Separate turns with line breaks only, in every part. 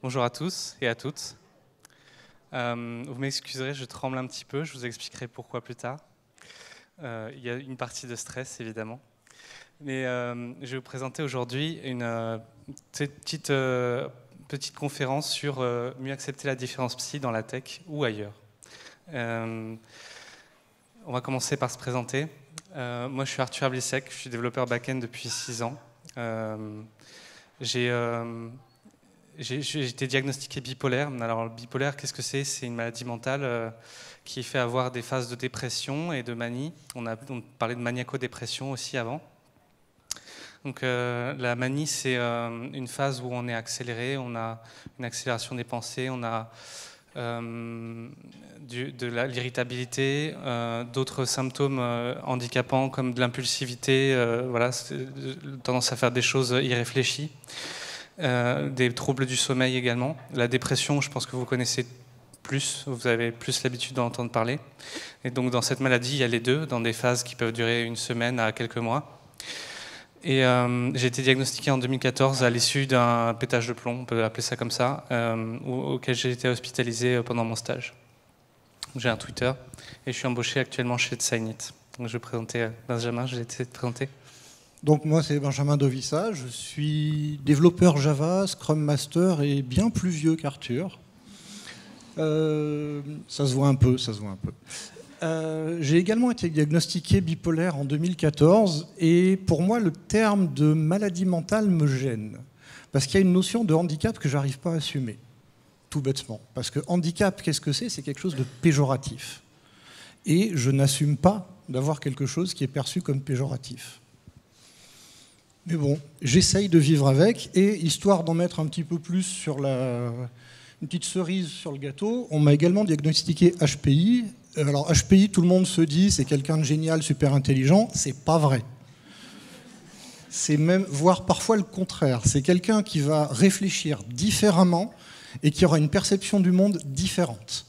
Bonjour à tous et à toutes. Vous m'excuserez, je tremble un petit peu, je vous expliquerai pourquoi plus tard. Il y a une partie de stress, évidemment. Mais je vais vous présenter aujourd'hui une petite conférence sur mieux accepter la différence psy dans la tech ou ailleurs. On va commencer par se présenter. Moi, je suis Arthur Ablisek, je suis développeur back-end depuis 6 ans. J'ai été diagnostiqué bipolaire. Alors, le bipolaire, qu'est-ce que c'est? C'est une maladie mentale qui fait avoir des phases de dépression et de manie. On parlait de maniaco-dépression aussi avant. Donc, la manie, c'est une phase où on est accéléré, on a une accélération des pensées, on a l'irritabilité, d'autres symptômes handicapants comme de l'impulsivité, voilà, tendance à faire des choses irréfléchies. Des troubles du sommeil également. La dépression, je pense que vous connaissez plus, vous avez plus l'habitude d'en entendre parler. Et donc dans cette maladie, il y a les deux, dans des phases qui peuvent durer une semaine à quelques mois. Et j'ai été diagnostiqué en 2014 à l'issue d'un pétage de plomb, on peut appeler ça comme ça, auquel j'ai été hospitalisé pendant mon stage. J'ai un Twitter et je suis embauché actuellement chez Designit. Donc je vais présenter Benjamin, je vais te présenter.
Donc moi c'est Benjamin Dovissa, je suis développeur Java, Scrum Master et bien plus vieux qu'Arthur. Ça se voit un peu, j'ai également été diagnostiqué bipolaire en 2014 et pour moi le terme de maladie mentale me gêne parce qu'il y a une notion de handicap que j'arrive pas à assumer, tout bêtement. Parce que handicap, qu'est-ce que c'est? C'est quelque chose de péjoratif. Et je n'assume pas d'avoir quelque chose qui est perçu comme péjoratif. Mais bon, j'essaye de vivre avec, et histoire d'en mettre un petit peu plus sur une petite cerise sur le gâteau, on m'a également diagnostiqué HPI. Alors HPI, tout le monde se dit, c'est quelqu'un de génial, super intelligent, c'est pas vrai. C'est même, voire parfois le contraire, c'est quelqu'un qui va réfléchir différemment et qui aura une perception du monde différente.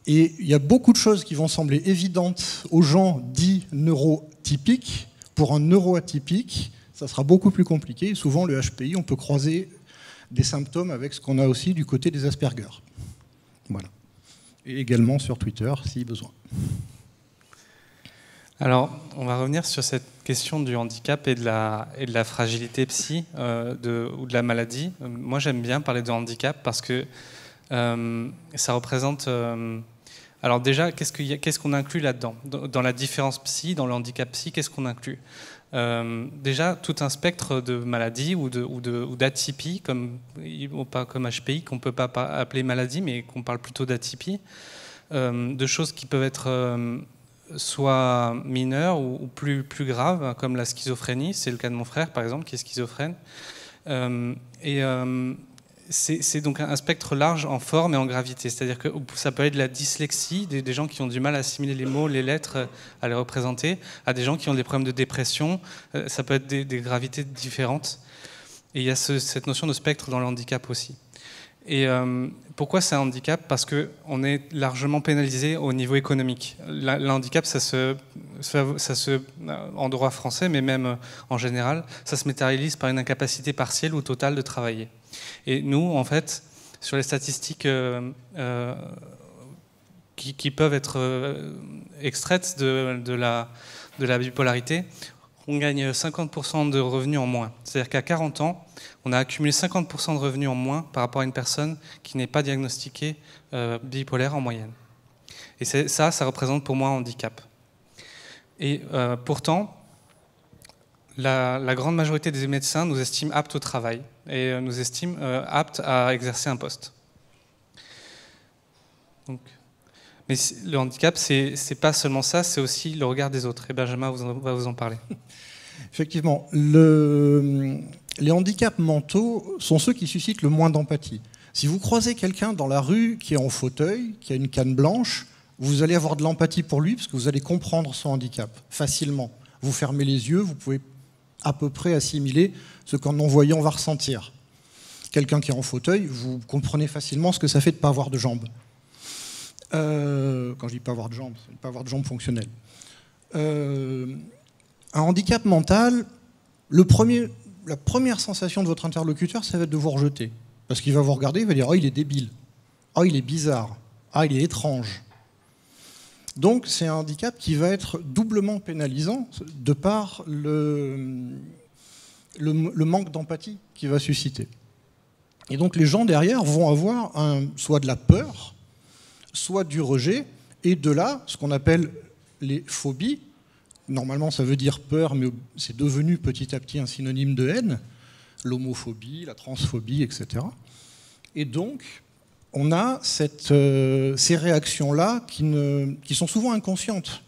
Et il y a beaucoup de choses qui vont sembler évidentes aux gens dits neurotypiques. Pour un neuroatypique, ça sera beaucoup plus compliqué. Et souvent, le HPI, on peut croiser des symptômes avec ce qu'on a aussi du côté des Asperger. Voilà. Et également sur Twitter, si besoin.
Alors, on va revenir sur cette question du handicap et de la fragilité psy ou de la maladie. Moi, j'aime bien parler de handicap parce que ça représente... alors déjà, qu'est-ce qu'on inclut là-dedans? Dans la différence psy, dans le handicap psy, qu'est-ce qu'on inclut? Déjà, tout un spectre de maladies ou d'atypies, pas comme HPI, qu'on ne peut pas appeler maladie, mais qu'on parle plutôt d'atypie, de choses qui peuvent être soit mineures ou plus graves, comme la schizophrénie. C'est le cas de mon frère, par exemple, qui est schizophrène. C'est donc un spectre large en forme et en gravité. C'est-à-dire que ça peut être de la dyslexie, des gens qui ont du mal à assimiler les mots, les lettres, à les représenter, à des gens qui ont des problèmes de dépression. Ça peut être des gravités différentes. Et il y a cette notion de spectre dans le handicap aussi. Et pourquoi c'est un handicap? Parce qu'on est largement pénalisé au niveau économique. Le handicap, en droit français, mais même en général, ça se matérialise par une incapacité partielle ou totale de travailler. Et nous, en fait, sur les statistiques qui peuvent être extraites de la bipolarité, on gagne 50% de revenus en moins. C'est-à-dire qu'à 40 ans, on a accumulé 50% de revenus en moins par rapport à une personne qui n'est pas diagnostiquée bipolaire en moyenne. Et ça représente pour moi un handicap. Et pourtant, la grande majorité des médecins nous estiment aptes au travail et nous estiment aptes à exercer un poste. Donc, mais le handicap, c'est pas seulement ça, c'est aussi le regard des autres. Et Benjamin va vous en parler.
Effectivement, les handicaps mentaux sont ceux qui suscitent le moins d'empathie. Si vous croisez quelqu'un dans la rue qui est en fauteuil, qui a une canne blanche, vous allez avoir de l'empathie pour lui parce que vous allez comprendre son handicap facilement. Vous fermez les yeux, vous pouvez à peu près assimiler ce qu'en non-voyant va ressentir. Quelqu'un qui est en fauteuil, vous comprenez facilement ce que ça fait de ne pas avoir de jambes. Quand je dis pas avoir de jambes, c'est ne pas avoir de jambes fonctionnelles. Un handicap mental, la première sensation de votre interlocuteur, ça va être de vous rejeter. Parce qu'il va vous regarder, il va dire « Oh, il est débile. Oh, il est bizarre. Ah, il est étrange. » Donc, c'est un handicap qui va être doublement pénalisant de par le manque d'empathie qu'il va susciter. Et donc, les gens derrière vont avoir soit de la peur, soit du rejet, et de là, ce qu'on appelle les phobies. Normalement, ça veut dire peur, mais c'est devenu petit à petit un synonyme de haine. L'homophobie, la transphobie, etc. Et donc, on a ces réactions-là qui sont souvent inconscientes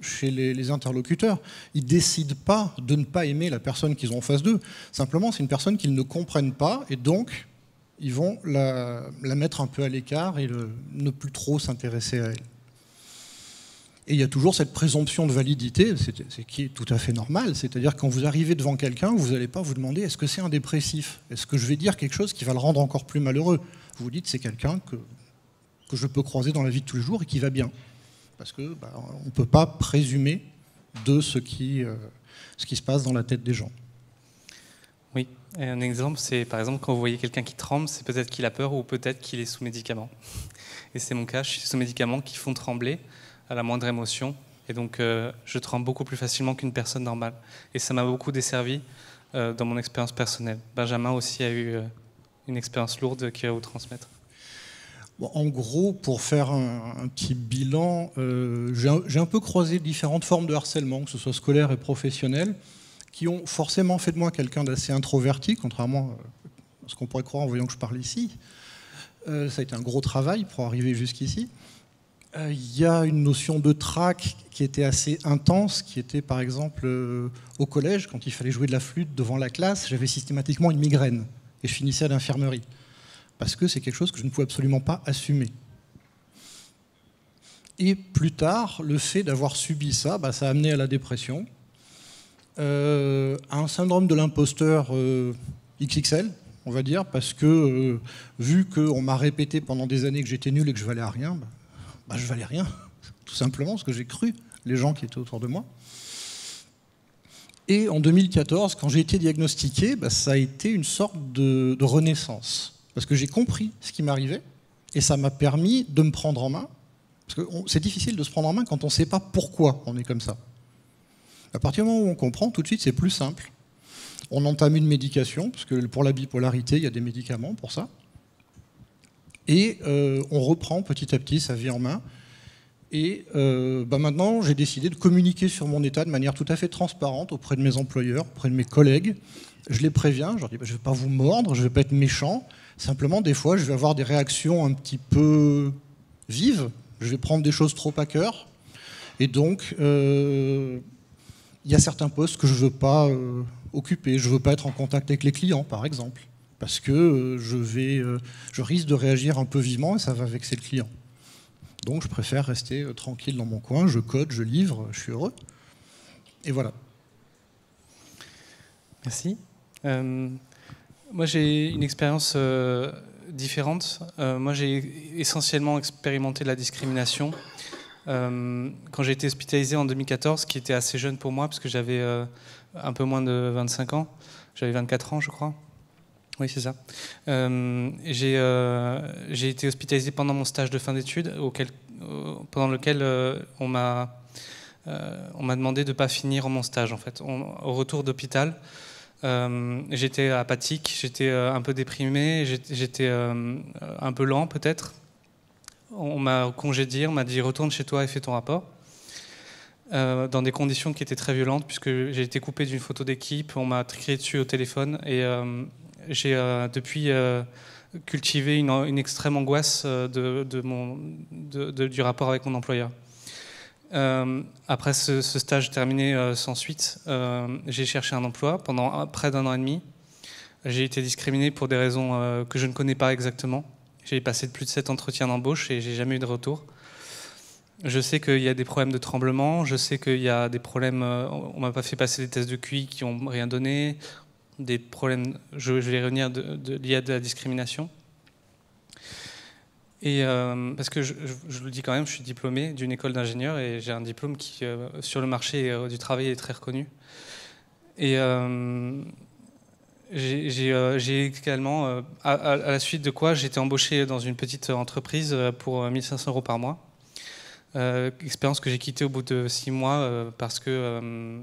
chez les interlocuteurs. Ils ne décident pas de ne pas aimer la personne qu'ils ont en face d'eux. Simplement, c'est une personne qu'ils ne comprennent pas, et donc, ils vont la mettre un peu à l'écart et ne plus trop s'intéresser à elle. Et il y a toujours cette présomption de validité, qui est tout à fait normal. C'est-à-dire quand vous arrivez devant quelqu'un, vous n'allez pas vous demander est-ce que c'est un dépressif ? Est-ce que je vais dire quelque chose qui va le rendre encore plus malheureux ? Vous vous dites c'est quelqu'un que je peux croiser dans la vie de tous les jours et qui va bien. Parce qu'on ne peut pas présumer de ce qui se passe dans la tête des gens.
Oui, et un exemple, c'est par exemple quand vous voyez quelqu'un qui tremble, c'est peut-être qu'il a peur ou peut-être qu'il est sous médicaments. Et c'est mon cas, je suis sous médicaments qui font trembler à la moindre émotion. Et donc, je tremble beaucoup plus facilement qu'une personne normale. Et ça m'a beaucoup desservi dans mon expérience personnelle. Benjamin aussi a eu une expérience lourde qu'il va vous transmettre.
Bon, en gros, pour faire un petit bilan, j'ai un peu croisé différentes formes de harcèlement, que ce soit scolaire et professionnel, qui ont forcément fait de moi quelqu'un d'assez introverti, contrairement à ce qu'on pourrait croire en voyant que je parle ici. Ça a été un gros travail pour arriver jusqu'ici. Il y a une notion de trac qui était assez intense, qui était par exemple au collège, quand il fallait jouer de la flûte devant la classe, j'avais systématiquement une migraine et je finissais à l'infirmerie. Parce que c'est quelque chose que je ne pouvais absolument pas assumer. Et plus tard, le fait d'avoir subi ça, ça a amené à la dépression, à un syndrome de l'imposteur XXL, on va dire, parce que vu qu'on m'a répété pendant des années que j'étais nul et que je valais à rien, je valais rien, tout simplement, parce que j'ai cru les gens qui étaient autour de moi. Et en 2014, quand j'ai été diagnostiqué, ça a été une sorte de renaissance. Parce que j'ai compris ce qui m'arrivait, et ça m'a permis de me prendre en main. Parce que c'est difficile de se prendre en main quand on ne sait pas pourquoi on est comme ça. À partir du moment où on comprend, tout de suite, c'est plus simple. On entame une médication, parce que pour la bipolarité, il y a des médicaments pour ça. Et on reprend petit à petit sa vie en main. Et maintenant, j'ai décidé de communiquer sur mon état de manière tout à fait transparente auprès de mes employeurs, auprès de mes collègues. Je les préviens, je leur dis je ne vais pas vous mordre, je ne vais pas être méchant. Simplement, des fois, je vais avoir des réactions un petit peu vives. Je vais prendre des choses trop à cœur. Et donc, il y a certains postes que je ne veux pas occuper. Je ne veux pas être en contact avec les clients, par exemple. Parce que je risque de réagir un peu vivement et ça va vexer le client. Donc je préfère rester tranquille dans mon coin, je code, je livre, je suis heureux. Et voilà.
Merci. Moi j'ai une expérience différente. Moi j'ai essentiellement expérimenté la discrimination. Quand j'ai été hospitalisé en 2014, qui était assez jeune pour moi, parce que j'avais un peu moins de 25 ans, j'avais 24 ans je crois. Oui, c'est ça. J'ai été hospitalisé pendant mon stage de fin d'études, pendant lequel on m'a demandé de ne pas finir mon stage. En fait. Au retour d'hôpital, j'étais apathique, j'étais un peu déprimé, j'étais un peu lent peut-être. On m'a congédié, on m'a dit « retourne chez toi et fais ton rapport ». Dans des conditions qui étaient très violentes, puisque j'ai été coupé d'une photo d'équipe, on m'a crié dessus au téléphone et j'ai depuis cultivé une extrême angoisse du rapport avec mon employeur. Après ce stage terminé sans suite, j'ai cherché un emploi pendant près d'1 an et demi. J'ai été discriminé pour des raisons que je ne connais pas exactement. J'ai passé plus de 7 entretiens d'embauche et j'ai jamais eu de retour. Je sais qu'il y a des problèmes de tremblement, je sais qu'il y a des problèmes... on m'a pas fait passer des tests de QI qui n'ont rien donné, des problèmes, je vais revenir, liés à de la discrimination. Et parce que je le dis quand même, je suis diplômé d'une école d'ingénieur et j'ai un diplôme qui, sur le marché du travail, est très reconnu. Et J'ai également, à la suite de quoi, j'ai été embauché dans une petite entreprise pour 1 500 € par mois. Expérience que j'ai quittée au bout de 6 mois parce que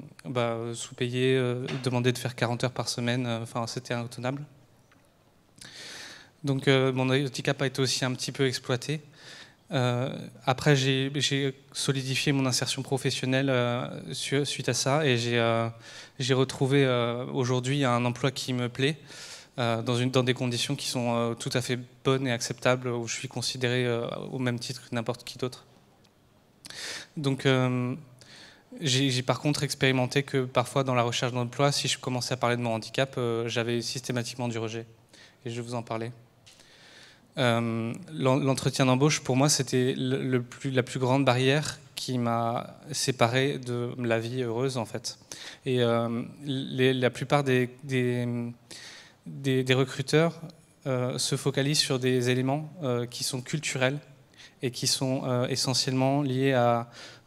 sous-payé, demandé de faire 40 heures par semaine, enfin c'était intenable. Donc mon handicap a été aussi un petit peu exploité. Après j'ai solidifié mon insertion professionnelle suite à ça et j'ai retrouvé aujourd'hui un emploi qui me plaît dans des conditions qui sont tout à fait bonnes et acceptables, où je suis considéré au même titre que n'importe qui d'autre. Donc j'ai par contre expérimenté que parfois dans la recherche d'emploi, si je commençais à parler de mon handicap, j'avais systématiquement du rejet. Et je vais vous en parler. L'entretien d'embauche, pour moi, c'était la plus grande barrière qui m'a séparé de la vie heureuse, en fait. Et la plupart des recruteurs se focalisent sur des éléments qui sont culturels et qui sont essentiellement liés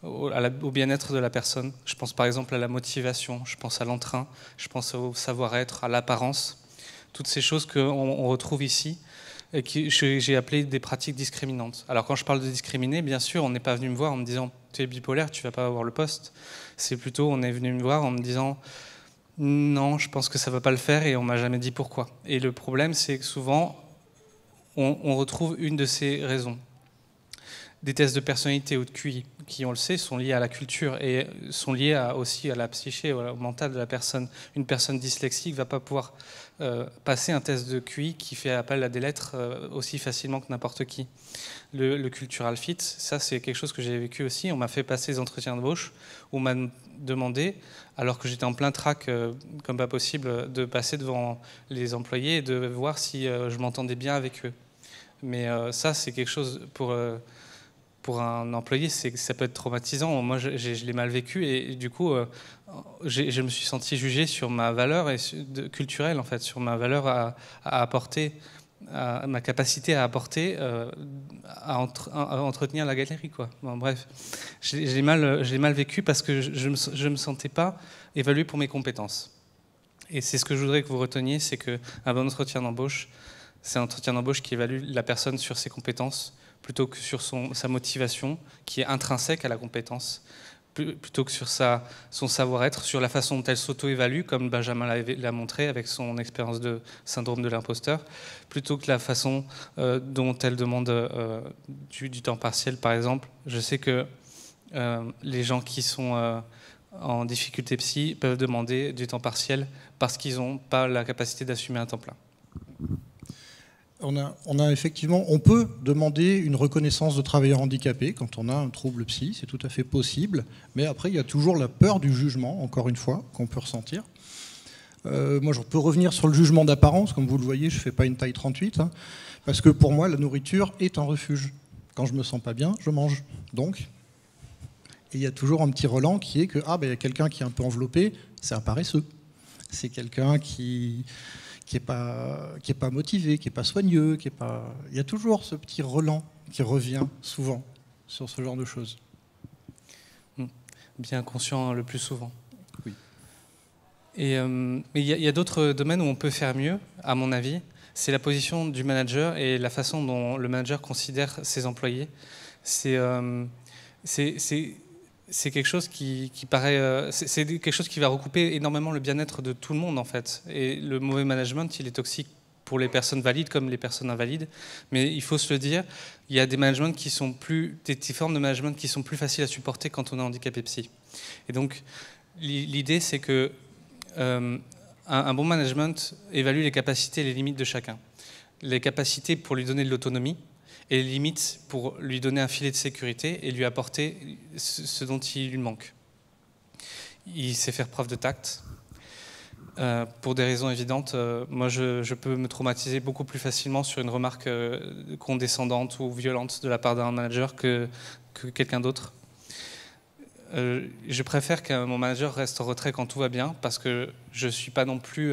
au bien-être de la personne. Je pense par exemple à la motivation, je pense à l'entrain, je pense au savoir-être, à l'apparence. Toutes ces choses qu'on retrouve ici, et que j'ai appelé des pratiques discriminantes. Alors quand je parle de discriminer, bien sûr, on n'est pas venu me voir en me disant « tu es bipolaire, tu ne vas pas avoir le poste ». C'est plutôt, on est venu me voir en me disant « non, je pense que ça ne va pas le faire » et on ne m'a jamais dit pourquoi. Et le problème, c'est que souvent, on retrouve une de ces raisons. Des tests de personnalité ou de QI, qui on le sait, sont liés à la culture et sont liés aussi à la psyché, au mental de la personne. Une personne dyslexique ne va pas pouvoir passer un test de QI qui fait appel à des lettres aussi facilement que n'importe qui. Le cultural fit, ça c'est quelque chose que j'ai vécu aussi. On m'a fait passer des entretiens d'embauche où on m'a demandé, alors que j'étais en plein track, comme pas possible, de passer devant les employés et de voir si je m'entendais bien avec eux. Mais ça c'est quelque chose pour un employé, ça peut être traumatisant. Moi, je l'ai mal vécu et du coup, je me suis senti jugé sur ma valeur culturelle, en fait, sur ma valeur à apporter, ma capacité à apporter, à entretenir la galerie, quoi. Bon, bref, je l'ai mal vécu parce que je me sentais pas évalué pour mes compétences. Et c'est ce que je voudrais que vous reteniez, c'est qu'un bon entretien d'embauche, c'est un entretien d'embauche qui évalue la personne sur ses compétences, plutôt que sur sa motivation, qui est intrinsèque à la compétence, plutôt que sur son savoir-être, sur la façon dont elle s'auto-évalue, comme Benjamin l'a montré avec son expérience de syndrome de l'imposteur, plutôt que la façon dont elle demande du temps partiel, par exemple. Je sais que les gens qui sont en difficulté psy peuvent demander du temps partiel parce qu'ils n'ont pas la capacité d'assumer un temps plein.
On peut demander une reconnaissance de travailleur handicapé quand on a un trouble psy, c'est tout à fait possible, mais après il y a toujours la peur du jugement, encore une fois, qu'on peut ressentir. Moi je peux revenir sur le jugement d'apparence, comme vous le voyez, je ne fais pas une taille 38, parce que pour moi la nourriture est un refuge. Quand je ne me sens pas bien, je mange. Donc, et il y a toujours un petit relent qui est que il y a quelqu'un qui est un peu enveloppé, c'est un paresseux. C'est quelqu'un qui n'est pas motivé, qui n'est pas soigneux, il y a toujours ce petit relent qui revient souvent sur ce genre de choses.
Bien conscient le plus souvent.
Oui.
Et il y a d'autres domaines où on peut faire mieux, à mon avis. C'est la position du manager et la façon dont le manager considère ses employés. C'est quelque chose qui paraît, c'est quelque chose qui va recouper énormément le bien-être de tout le monde en fait. Et le mauvais management, il est toxique pour les personnes valides comme les personnes invalides. Mais il faut se le dire, il y a des managements des formes de management qui sont plus faciles à supporter quand on est handicapé psy. Et donc l'idée, c'est que un bon management évalue les capacités et les limites de chacun. Les capacités pour lui donner de l'autonomie, et les limites pour lui donner un filet de sécurité et lui apporter ce dont il lui manque. Il sait faire preuve de tact. Pour des raisons évidentes, moi je peux me traumatiser beaucoup plus facilement sur une remarque condescendante ou violente de la part d'un manager que quelqu'un d'autre. Je préfère que mon manager reste en retrait quand tout va bien, parce que je ne suis pas non plus...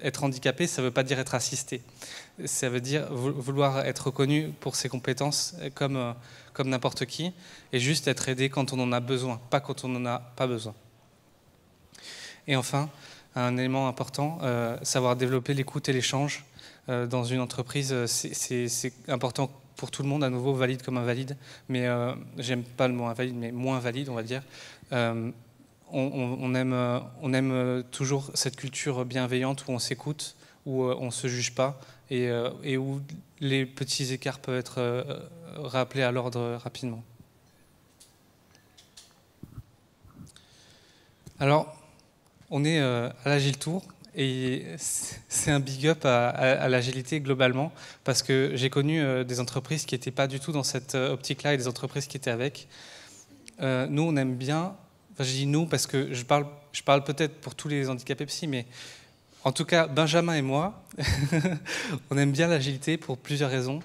être handicapé, ça ne veut pas dire être assisté. Ça veut dire vouloir être reconnu pour ses compétences comme n'importe qui, et juste être aidé quand on en a besoin, pas quand on n'en a pas besoin. Et enfin, un élément important. Savoir développer l'écoute et l'échange dans une entreprise, c'est important pour tout le monde, à nouveau, valide comme invalide, mais j'aime pas le mot invalide, mais moins valide, on va dire. On aime toujours cette culture bienveillante où on s'écoute, où on ne se juge pas, et où les petits écarts peuvent être rappelés à l'ordre rapidement. Alors, on est à l'Agile Tour, et c'est un big up à l'agilité globalement, parce que j'ai connu des entreprises qui n'étaient pas du tout dans cette optique-là, et des entreprises qui étaient avec. Nous, on aime bien, enfin je dis nous parce que je parle peut-être pour tous les handicapés psy, mais en tout cas, Benjamin et moi, on aime bien l'agilité pour plusieurs raisons.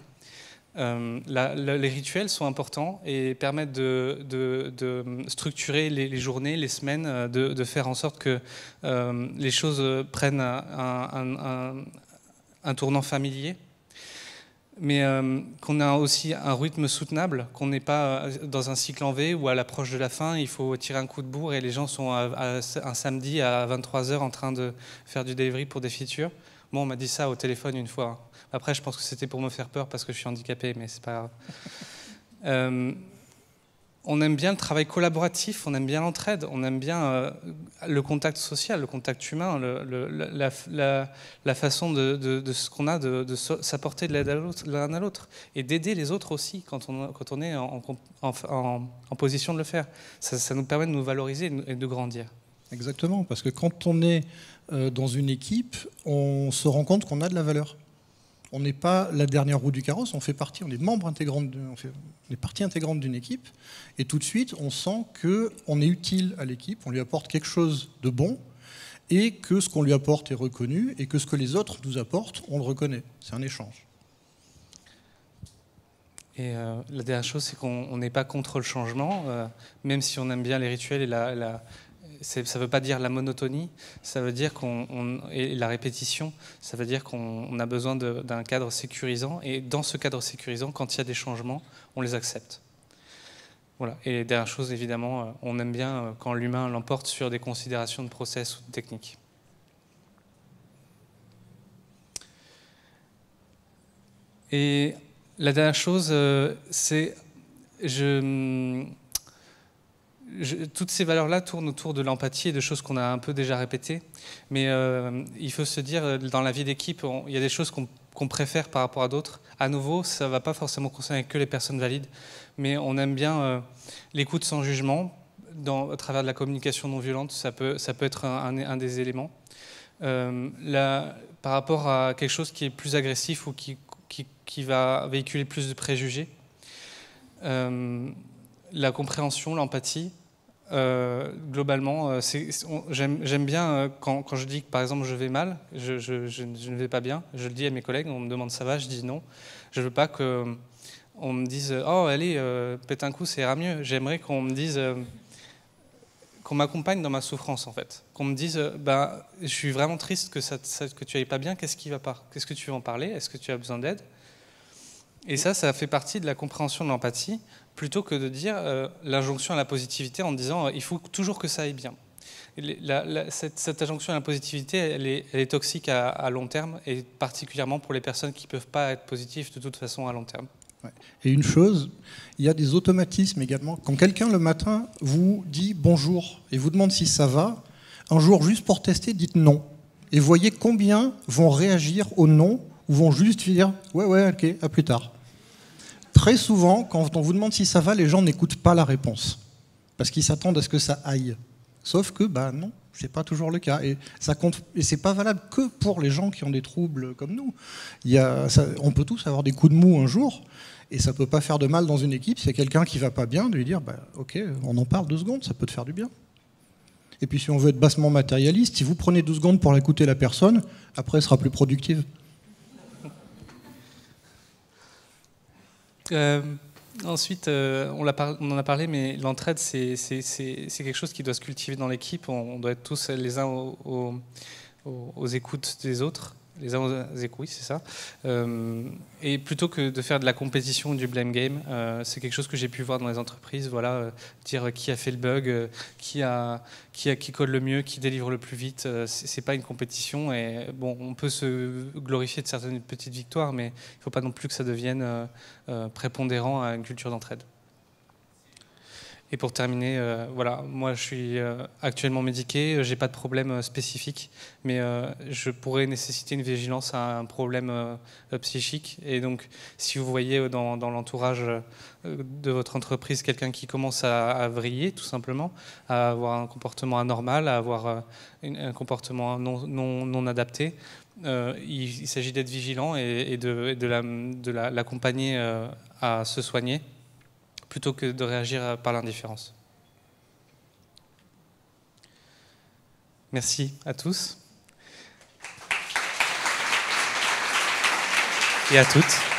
Les rituels sont importants et permettent de structurer les journées, les semaines, de faire en sorte que les choses prennent un tournant familier, mais qu'on a aussi un rythme soutenable, qu'on n'est pas dans un cycle en V où à l'approche de la fin, il faut tirer un coup de bourre et les gens sont un samedi à 23h en train de faire du delivery pour des features. Moi, on m'a dit ça au téléphone une fois. Après, je pense que c'était pour me faire peur parce que je suis handicapé, mais c'est pas grave. On aime bien le travail collaboratif, on aime bien l'entraide, on aime bien le contact social, le contact humain, la façon de ce qu'on a de s'apporter de l'aide à l'un à l'autre et d'aider les autres aussi quand on est en position de le faire. Ça nous permet de nous valoriser et de grandir.
Exactement, parce que quand on est dans une équipe, on se rend compte qu'on a de la valeur. On n'est pas la dernière roue du carrosse, on est membre intégrant, on est partie intégrante d'une équipe, et tout de suite, on sent qu'on est utile à l'équipe, on lui apporte quelque chose de bon, et que ce qu'on lui apporte est reconnu, et que ce que les autres nous apportent, on le reconnaît. C'est un échange.
Et la dernière chose, c'est qu'on n'est pas contre le changement, même si on aime bien les rituels et ça ne veut pas dire la monotonie, ça veut dire et la répétition, ça veut dire qu'on a besoin d'un cadre sécurisant, et dans ce cadre sécurisant, quand il y a des changements, on les accepte. Voilà. Et les dernières choses, évidemment, on aime bien quand l'humain l'emporte sur des considérations de process ou de technique. Et la dernière chose, c'est toutes ces valeurs-là tournent autour de l'empathie et de choses qu'on a un peu déjà répétées. Mais il faut se dire, dans la vie d'équipe, il y a des choses qu'on préfère par rapport à d'autres. À nouveau, ça ne va pas forcément concerner que les personnes valides, mais on aime bien l'écoute sans jugement. À travers de la communication non violente, ça peut être un des éléments. Par rapport à quelque chose qui est plus agressif ou qui va véhiculer plus de préjugés, la compréhension, l'empathie, globalement, j'aime bien quand je dis que par exemple je vais mal, je ne vais pas bien, je le dis à mes collègues, on me demande ça va, je dis non. Je ne veux pas qu'on me dise oh allez, pète un coup, ça ira mieux. J'aimerais qu'on me dise, qu'on m'accompagne dans ma souffrance en fait. Qu'on me dise je suis vraiment triste que tu ailles pas bien, qu'est-ce qui va pas? Qu'est-ce que tu veux en parler? Est-ce que tu as besoin d'aide? Et ça fait partie de la compréhension de l'empathie, plutôt que de dire l'injonction à la positivité en disant il faut toujours que ça aille bien. Cette injonction à la positivité, elle est toxique à long terme, et particulièrement pour les personnes qui ne peuvent pas être positives de toute façon à long terme.
Ouais. Et une chose, il y a des automatismes également. Quand quelqu'un le matin vous dit bonjour et vous demande si ça va, un jour juste pour tester, dites non. Et voyez combien vont réagir au non ou vont juste dire ouais, ok, à plus tard. Très souvent, quand on vous demande si ça va, les gens n'écoutent pas la réponse parce qu'ils s'attendent à ce que ça aille. Sauf que non, c'est pas toujours le cas, et ça compte. Et c'est pas valable que pour les gens qui ont des troubles comme nous. On peut tous avoir des coups de mou un jour, et ça peut pas faire de mal dans une équipe. S'il y a quelqu'un qui va pas bien, de lui dire ok, on en parle 2 secondes, ça peut te faire du bien. Et puis si on veut être bassement matérialiste, si vous prenez 12 secondes pour écouter la personne, après elle sera plus productive.
Ensuite, on en a parlé, mais l'entraide, c'est quelque chose qui doit se cultiver dans l'équipe. On doit être tous les uns aux écoutes des autres. les uns aux écouilles, c'est ça. Et plutôt que de faire de la compétition ou du blame game, c'est quelque chose que j'ai pu voir dans les entreprises. Voilà, dire qui a fait le bug, qui code le mieux, qui délivre le plus vite. C'est pas une compétition. Et bon, on peut se glorifier de certaines petites victoires, mais il ne faut pas non plus que ça devienne prépondérant à une culture d'entraide. Et pour terminer, voilà, moi je suis actuellement médiqué, j'ai pas de problème spécifique, mais je pourrais nécessiter une vigilance à un problème psychique. Et donc, si vous voyez dans l'entourage de votre entreprise quelqu'un qui commence à vriller, tout simplement, à avoir un comportement anormal, à avoir un comportement non adapté, il s'agit d'être vigilant et de l'accompagner à se soigner, plutôt que de réagir par l'indifférence. Merci à tous et à toutes.